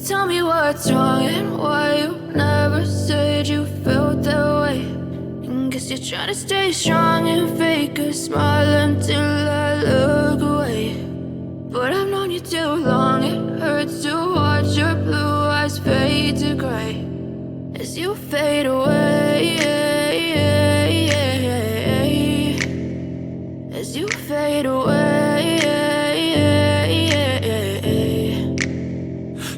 Tell me what's wrong and why you never said you felt that way. And guess you're trying to stay strong and fake a smile until I look away. But I've known you too long, it hurts to watch your blue eyes fade to gray as you fade away, as you fade away.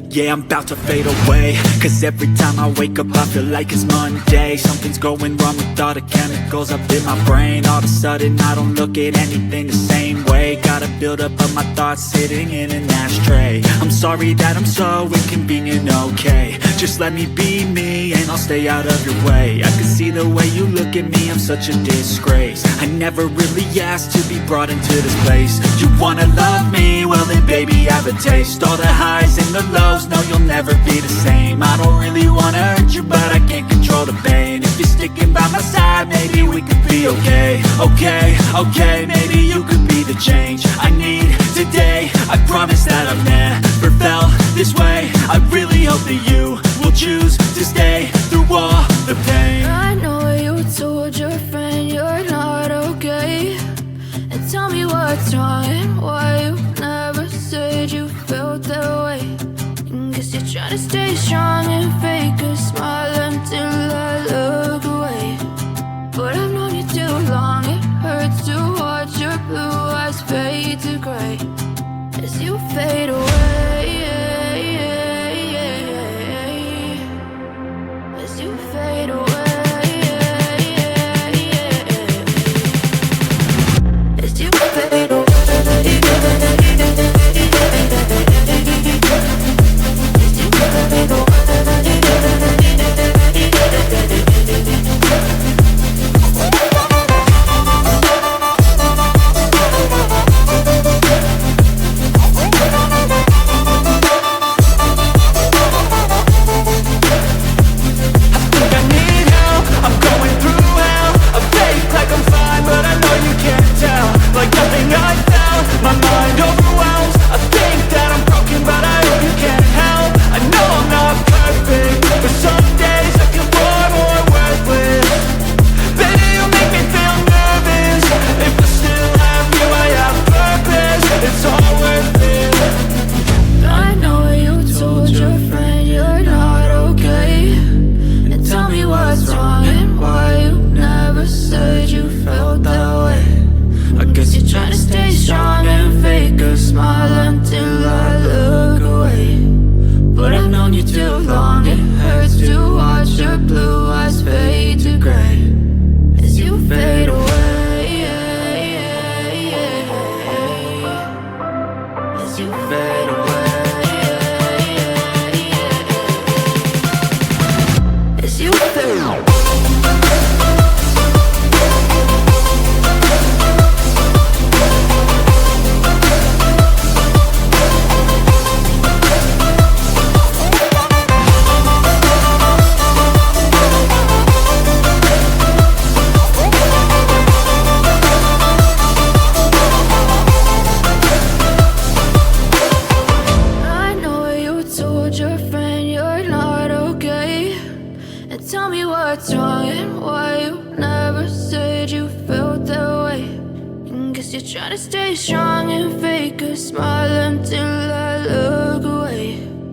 Yeah, I'm about to fade away, cause every time I wake up I feel like it's Monday. Something's going wrong with all the chemicals up in my brain. All of a sudden I don't look at anything the same way. Got a build up of my thoughts sitting in an ashtray. I'm sorry that I'm so inconvenient, okay. Just let me be me and I'll stay out of your way. I can see the way you look at me, I'm such a disgrace. I never really asked to be brought into this place. You wanna love me? Well then baby have a taste. All the highs and the lows, no, you'll never be the same. I don't really wanna hurt you, but I can't control the pain. If you're sticking by my side, maybe we could be okay. Okay, maybe you could be the change I need today. I promise that I've never felt this way. I really hope that you will choose to stay through all the pain. I know you told your friend you're not okay. And tell me what's wrong and why you never said you felt that way. Guess you're trying to stay strong and fake a smile until I look away. But I've known you too long, it hurts to watch your blue eyes fade to gray as you fade away, as you fade away, as you fade away. Trying to stay strong and fake a smile